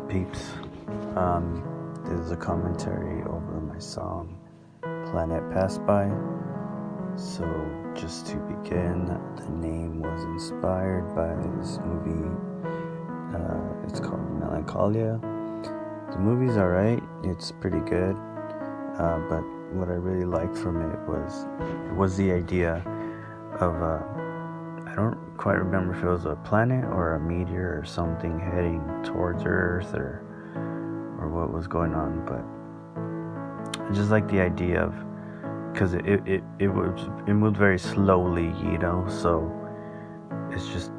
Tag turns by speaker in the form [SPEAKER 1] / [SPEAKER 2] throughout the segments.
[SPEAKER 1] up, peeps? This is a commentary over my song Planet Passed By. So just to begin, the name was inspired by this movie. It's called Melancholia. The movie's alright, it's pretty good, but what I really liked from it was the idea of I don't quite remember if it was a planet or a meteor or something heading towards Earth or what was going on, but I just like the idea of, because it moved very slowly, so it's just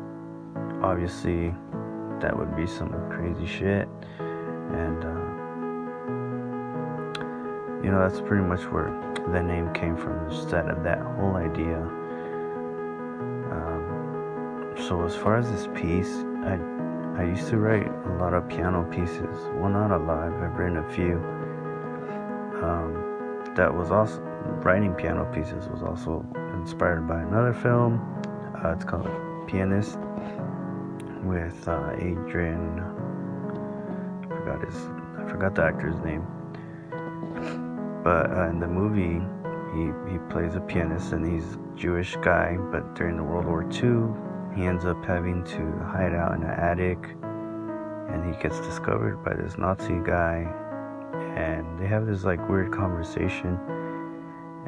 [SPEAKER 1] obviously that would be some crazy shit, and that's pretty much where the name came from, just that whole idea. So as far as this piece, I used to write a lot of piano pieces. Well, not a lot, I've written a few. That was also, writing piano pieces was also inspired by another film. It's called Pianist, with Adrian, I forgot the actor's name. But in the movie, he plays a pianist, and he's a Jewish guy, but during the World War II, he ends up having to hide out in an attic, and he gets discovered by this Nazi guy, and they have this weird conversation,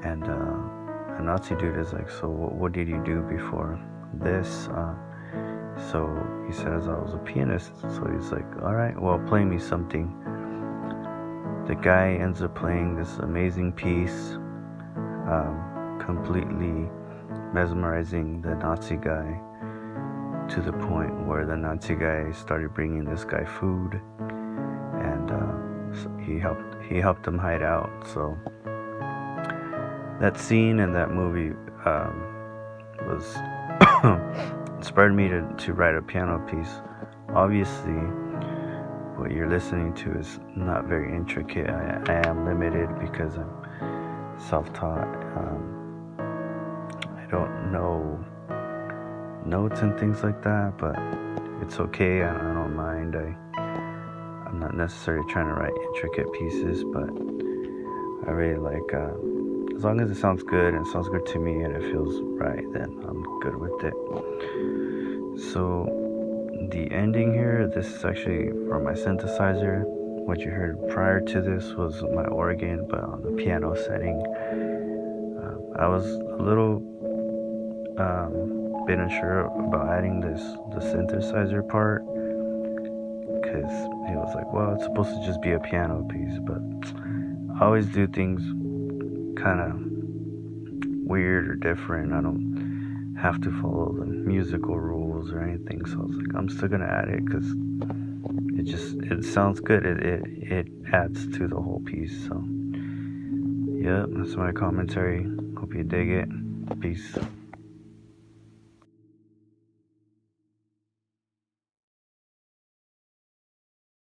[SPEAKER 1] and a Nazi dude is like, so what did you do before this? So he says, I was a pianist. So he's like, alright, well, play me something. The guy ends up playing this amazing piece, completely mesmerizing the Nazi guy, to the point where the Nazi guy started bringing this guy food, and so he helped him hide out. So that scene in that movie was inspired me to write a piano piece. Obviously, what you're listening to is not very intricate. I am limited because I'm self-taught. I don't know notes and things like that, but it's okay. I don't mind. I'm not necessarily trying to write intricate pieces, but I really like, as long as it sounds good and it sounds good to me and it feels right, then I'm good with it. So the ending here, this is actually from my synthesizer. What you heard prior to this was my organ, but on the piano setting. I was a little bit unsure about adding the synthesizer part, because he was like, well, it's supposed to just be a piano piece, but I always do things kind of weird or different. I don't have to follow the musical rules or anything, so I was like, I'm still gonna add it because it sounds good. It adds to the whole piece. So yeah, that's my commentary. Hope you dig it. Peace.